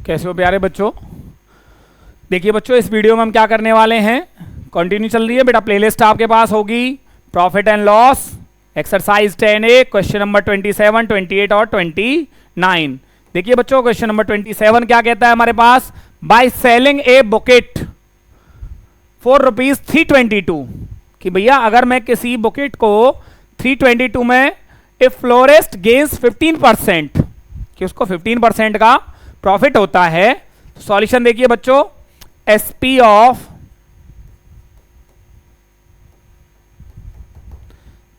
कैसे हो प्यारे बच्चों। देखिए बच्चों, इस वीडियो में हम क्या करने वाले हैं, कंटिन्यू चल रही है बेटा प्लेलिस्ट आपके पास होगी, profit and loss, exercise 10A, question number 27, 28 और 29। देखिए बच्चों, क्वेश्चन नंबर 27 क्या कहता है हमारे पास, buy selling a bouquet for rupees 322, कि भैया अगर मैं किसी बुकेट को 322 में इफ फ्लोरिस्ट गेन्स 15%, कि उसको 15% का प्रॉफिट होता है। सॉल्यूशन देखिए बच्चों, एसपी ऑफ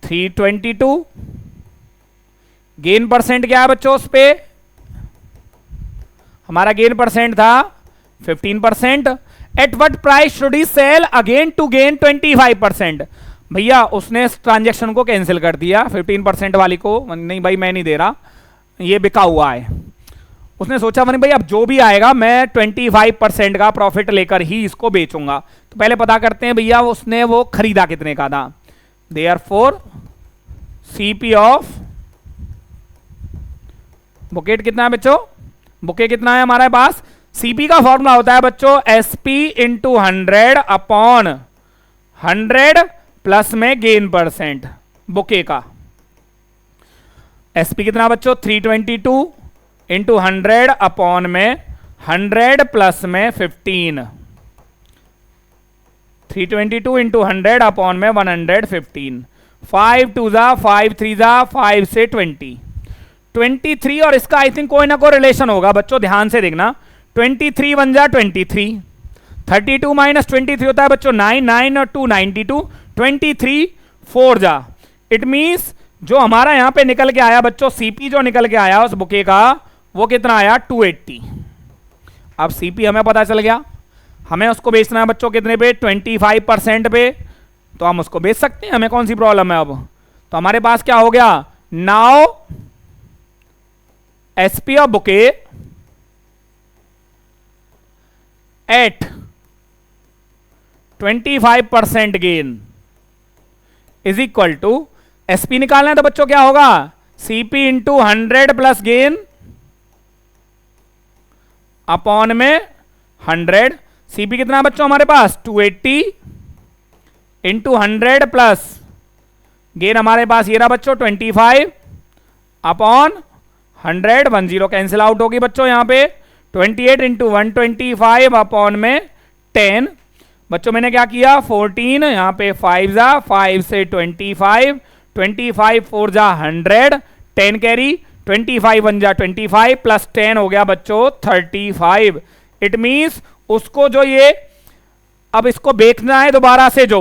322, गेन परसेंट क्या है बच्चों, उस पे हमारा गेन परसेंट था 15%। At what price should he sell again to gain 25%। भैया उसने इस ट्रांजेक्शन को कैंसिल कर दिया, 15% वाली को, नहीं भाई मैं नहीं दे रहा, ये बिका हुआ है। उसने सोचा मैंने भाई अब जो भी आएगा मैं 25% का प्रॉफिट लेकर ही इसको बेचूंगा। तो पहले पता करते हैं भैया उसने वो खरीदा कितने का था। देयरफॉर सीपी ऑफ बुकेट कितना है बच्चों, बुके कितना है हमारे पास, सीपी का फॉर्मूला होता है बच्चों एसपी इंटू 100 अपॉन 100 प्लस में गेन परसेंट बुके का। एसपी कितना बच्चों 322 इंटू 100 अपॉन में 100 प्लस में 15, 322 इंटू 100 अपॉन में 115, 5 2 जा 5 3 जा 5 से 23 और इसका आई थिंक कोई ना कोई रिलेशन होगा बच्चों, ध्यान से देखना। 23 1 जा 23, 32 माइनस 23 होता है बच्चों 9, 9 और 2 92, 23 4 जा। इट मींस जो हमारा यहां पे निकल के आया बच्चों, सीपी जो निकल के आया उस बुके का वो कितना आया 280। अब सीपी हमें पता चल गया, हमें उसको बेचना है बच्चों कितने पे, 25% पे, तो हम उसको बेच सकते हैं, हमें कौन सी प्रॉब्लम है। अब तो हमारे पास क्या हो गया, now SP of bouquet at 25% gain is equal to, SP निकालना है तो बच्चों क्या होगा, CP into 100 plus gain upon में 100। सीपी कितना बच्चों हमारे पास 280 इंटू 100 प्लस गेन हमारे पास ये रहा बच्चों 25 अपॉन 100, 10 कैंसिल आउट होगी बच्चों यहाँ पे, 28 इंटू 125 अपॉन में 10। बच्चों मैंने क्या किया 14, यहाँ पे 5 जा 5 से 25, 25 4 जा 100, 10 कैरी, 25 1 जा 25 प्लस 10 हो गया बच्चों 35। इट मींस उसको जो ये अब इसको बेचना है दोबारा से जो,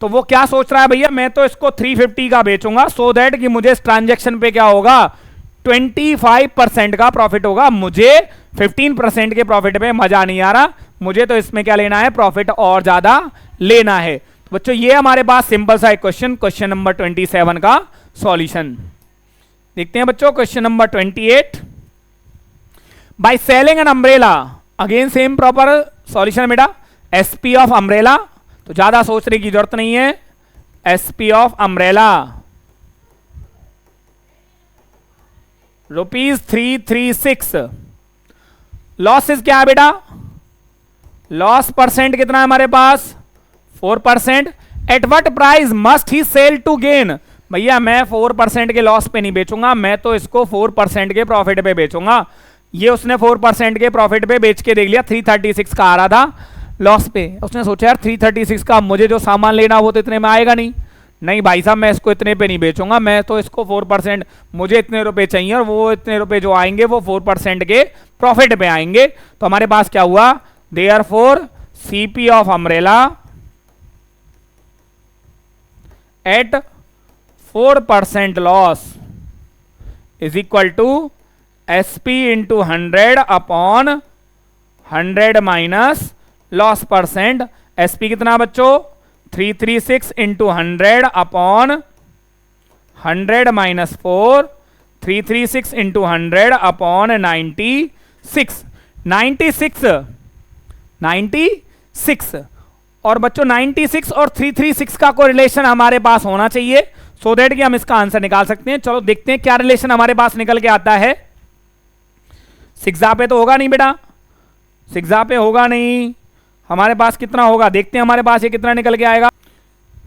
तो वो क्या सोच रहा है भैया, मैं तो इसको 350 का बेचूंगा सो दैट कि मुझे इस ट्रांजेक्शन पे क्या होगा 25% का प्रॉफिट होगा, मुझे 15% के प्रॉफिट पे मजा नहीं आ रहा, मुझे तो इसमें क्या लेना है, प्रॉफिट और ज्यादा लेना है। तो बच्चों ये हमारे पास सिंपल सा क्वेश्चन, क्वेश्चन नंबर 27 का सॉल्यूशन देखते हैं बच्चों। Question number 28, by selling an umbrella, again same proper solution बेटा, एसपी ऑफ अम्ब्रेला, तो ज्यादा सोचने की जरूरत नहीं है, SP of umbrella rupees 336। Losses क्या है बेटा, लॉस परसेंट कितना है हमारे पास 4%। At what price must he sell to gain, भैया मैं 4% के लॉस पे नहीं बेचूंगा, मैं तो इसको 4% के प्रॉफिट पे बेचूंगा। ये उसने 4% के प्रॉफिट पे बेच के देख लिया, 336 का आ रहा था लॉस पे, उसने सोचा यार 336 का मुझे जो सामान लेना वो तो इतने में आएगा नहीं भाई साहब मैं इसको इतने पे नहीं बेचूंगा, मैं तो इसको 4%, मुझे इतने रुपए चाहिए और वो इतने रुपए जो आएंगे वो 4% के प्रॉफिट पे आएंगे। तो हमारे पास क्या हुआ, therefore CP of umbrella at 4% loss is equal to SP into 100 upon 100 minus loss percent. SP कितना बच्चों 336 into 100 upon 100 minus 4, 336 into 100 upon 96, 96 और बच्चों 96 और 336 का कोई रिलेशन हमारे पास होना चाहिए सो दैट कि हम इसका आंसर निकाल सकते हैं। चलो देखते हैं क्या रिलेशन हमारे पास निकल के आता है। 6 पे तो होगा नहीं बेटा, सिक्सा पे होगा नहीं, हमारे पास कितना होगा देखते हैं, हमारे पास ये कितना निकल के आएगा।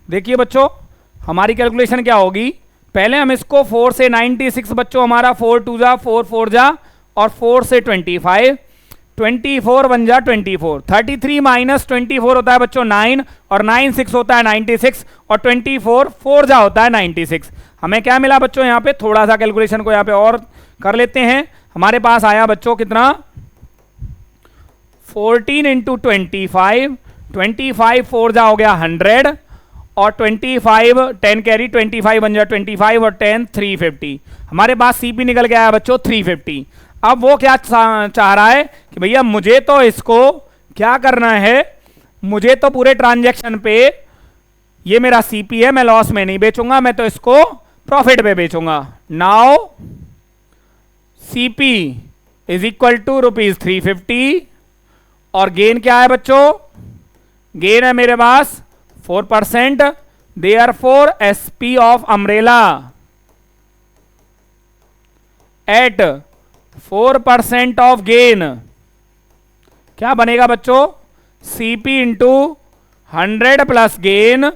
देखिए बच्चों हमारी कैलकुलेशन क्या होगी, पहले हम इसको 4 से 96 बच्चों, हमारा 4 2 जा 4 4 जा और 4 से 25, 24 1 जा 24, 33 माइनस 24 होता है बच्चों 9 और 9 6 होता है 96 और 24 4 जा होता है 96। हमें क्या मिला बच्चों, यहाँ पे थोड़ा सा कैलकुलेशन को यहाँ पे और कर लेते हैं। हमारे पास आया बच्चों कितना 14 इंटू 25, 25 4 जा हो गया 100 और 25 10 कैरी 25 बन जा 25 और 10 350। हमारे पास सीपी निकल के आया बच्चों 350। अब वो क्या चाह रहा है कि भैया मुझे तो इसको क्या करना है, मुझे तो पूरे ट्रांजैक्शन पे ये मेरा सीपी है, मैं लॉस में नहीं बेचूंगा, मैं तो इसको प्रॉफिट पे बेचूंगा। Now CP is equal to ₹350 और गेन क्या है बच्चों, गेन है मेरे पास 4%, therefore SP of umbrella at 4% of gain क्या बनेगा बच्चों, CP into 100 plus gain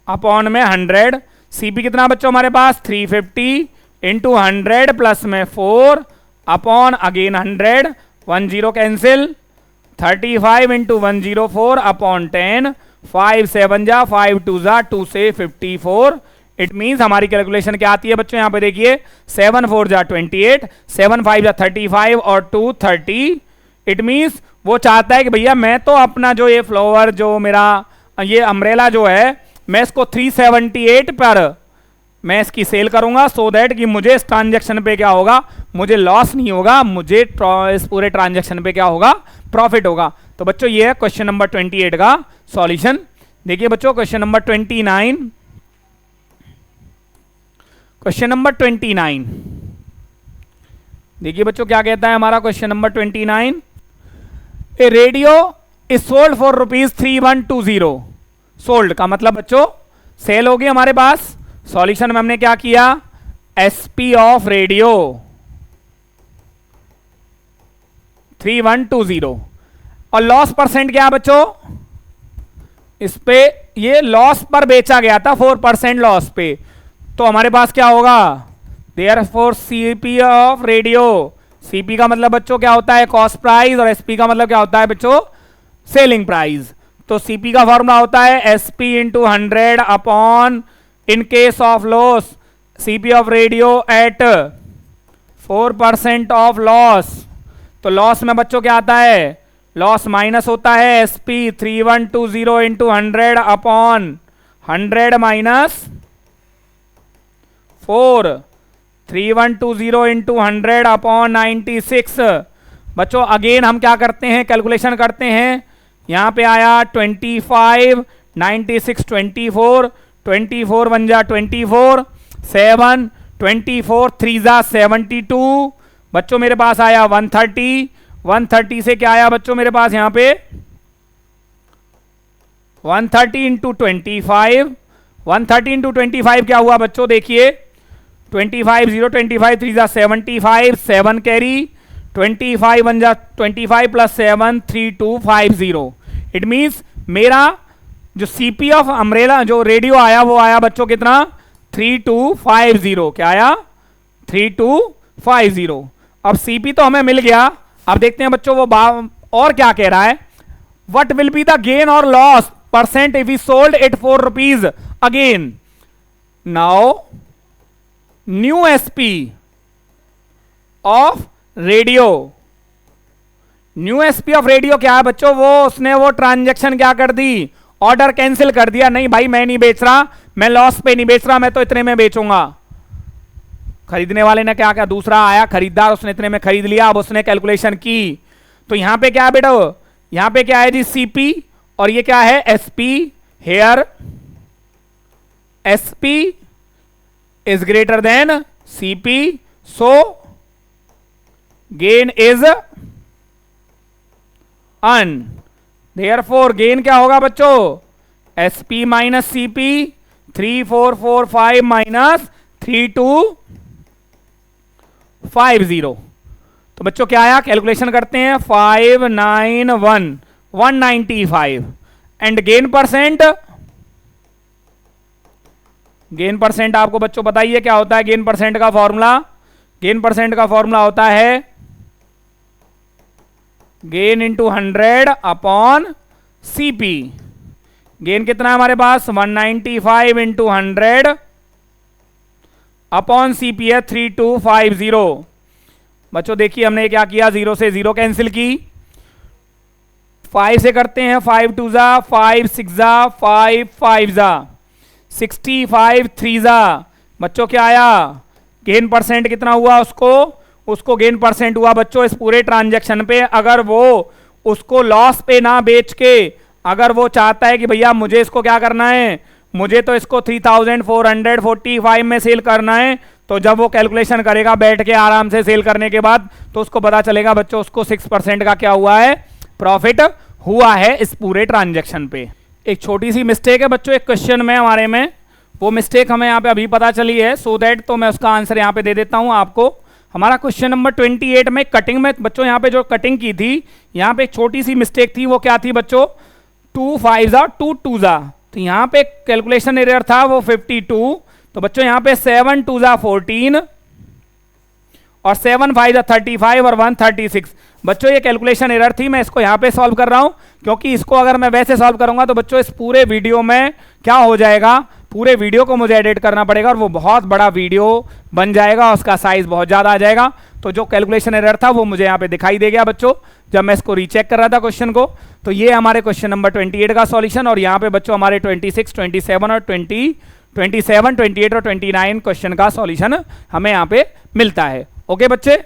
upon में 100। CP कितना बच्चों हमारे पास 350 इंटू 100 प्लस में 4 upon again 100, 1 0 cancel, 35 into 104 upon 10, 5 7 जा 5 2 जा 2 से 54। इट मीन्स हमारी कैलकुलेशन क्या आती है बच्चों, यहां पे देखिए 7 4 जा 28, 7 5 जा 35 और 2 30। इट मीन्स वो चाहता है कि भैया मैं तो अपना जो ये फ्लावर जो मेरा ये अम्ब्रेला जो है मैं इसको 378 पर मैं इसकी सेल करूंगा, सो दैट कि मुझे इस ट्रांजैक्शन पे क्या होगा, मुझे लॉस नहीं होगा, मुझे इस पूरे ट्रांजैक्शन पे क्या होगा, प्रॉफिट होगा। तो बच्चों ये है क्वेश्चन नंबर 28 का सॉल्यूशन। देखिए बच्चों क्वेश्चन नंबर 29, क्वेश्चन नंबर 29 देखिए बच्चों क्या कहता है हमारा question number 29। A radio is sold for ₹3120। Sold का मतलब बच्चों सेल होगी हमारे पास। सॉल्यूशन में हमने क्या किया, एसपी ऑफ रेडियो 3120 और लॉस परसेंट क्या बच्चों, इस पे ये लॉस पर बेचा गया था 4% लॉस पे, तो हमारे पास क्या होगा, therefore CP of radio, CP का मतलब बच्चों क्या होता है कॉस्ट प्राइस और एसपी का मतलब क्या होता है बच्चों सेलिंग प्राइस। तो सीपी का फॉर्मूला होता है SP into 100 upon in case of loss CP of radio at 4% of loss. तो लॉस में बच्चों क्या आता है, लॉस माइनस होता है SP 3120 into 100 upon 100 minus 4, 3120 into 100 upon 96। बच्चों अगेन हम क्या करते हैं, कैलकुलेशन करते हैं। यहां पे आया 25 96 24, 24 1 जा 24, 7 24 3 जा 72। बच्चों मेरे पास आया 130, 130 से क्या आया बच्चों मेरे पास यहां पे 130 इंटू 25, 130 इंटू 25 क्या हुआ बच्चों देखिए 25 0 25 3 जा 75, 7 कैरी 25 1 जा 25 प्लस 7 3250। इट मीन्स मेरा जो सीपी ऑफ अम्ब्रेला जो रेडियो आया वो आया बच्चों कितना 3250। क्या आया 3250। अब सीपी तो हमें मिल गया, अब देखते हैं बच्चों वो और क्या कह रहा है, what will be the gain और loss percent if we sold it ₹4 again. Now new SP of radio, new SP of radio क्या है बच्चों, वो उसने वो ट्रांजैक्शन क्या कर दी, ऑर्डर कैंसिल कर दिया, नहीं भाई मैं नहीं बेच रहा, मैं लॉस पे नहीं बेच रहा, मैं तो इतने में बेचूंगा। खरीदने वाले ने क्या क्या, दूसरा आया खरीदार, उसने इतने में खरीद लिया, अब उसने कैलकुलेशन की। तो यहां पे क्या है बेटा, यहां पे क्या है जी सीपी और ये क्या है SP. Here SP is greater than CP, so gain is an, therefore gain क्या होगा बच्चों एसपी माइनस सीपी 3445 माइनस 3250। तो बच्चों क्या आया, कैलकुलेशन करते हैं, 591 195 and gain percent, gain percent आपको बच्चों बताइए क्या होता है गेन परसेंट का फॉर्मूला। गेन परसेंट का फॉर्मूला होता है gain into 100 upon CP. Gain कितना है हमारे पास, 195 इंटू 100 अपॉन सीपी है 3250। बच्चों देखिए हमने क्या किया, 0 से 0 कैंसिल की, 5 से करते हैं, 5 2 जा, 5 6 जा, 5 5 जा, 65 3 जा। बच्चों क्या आया, गेन परसेंट कितना हुआ, उसको गेन परसेंट हुआ बच्चों इस पूरे ट्रांजैक्शन पे। अगर वो उसको लॉस पे ना बेच के, अगर वो चाहता है कि भैया मुझे इसको क्या करना है, मुझे तो इसको 3445 में सेल करना है, तो जब वो कैलकुलेशन करेगा बैठ के आराम से सेल करने के बाद, तो उसको पता चलेगा बच्चों उसको 6% का क्या हुआ है, प्रॉफिट हुआ है इस पूरे ट्रांजैक्शन पे। एक छोटी सी मिस्टेक है बच्चों एक क्वेश्चन में हमारे में, वो मिस्टेक हमें यहाँ पे अभी पता चली है, सो दैट तो मैं उसका आंसर यहाँ पे दे देता हूँ आपको। हमारा क्वेश्चन नंबर 28 में कटिंग में बच्चों यहाँ पे जो कटिंग की थी, यहाँ पे एक छोटी सी मिस्टेक थी, वो क्या थी बच्चों, 2 5 जा 2 2 जा, तो यहाँ पे कैलकुलेशन एरर था वो 52। तो बच्चों यहाँ पे 7 2 जा 14 और 7 5 जा 35 और 1 36। बच्चों ये कैलकुलेशन एरर थी, मैं इसको यहाँ पे सॉल्व कर रहा हूँ, क्योंकि इसको अगर मैं वैसे सॉल्व करूंगा तो बच्चों इस पूरे वीडियो में क्या हो जाएगा, पूरे वीडियो को मुझे एडिट करना पड़ेगा और वो बहुत बड़ा वीडियो बन जाएगा, उसका साइज बहुत ज़्यादा आ जाएगा। तो जो कैलकुलेशन एरर था वो मुझे यहाँ पे दिखाई दे गया बच्चों जब मैं इसको रीचेक कर रहा था क्वेश्चन को। तो ये हमारे क्वेश्चन नंबर 28 का सॉल्यूशन, और यहाँ पे बच्चों हमारे 26 27 और 27 28 और 29 क्वेश्चन का सॉल्यूशन हमें यहाँ पे मिलता है। ओके बच्चे।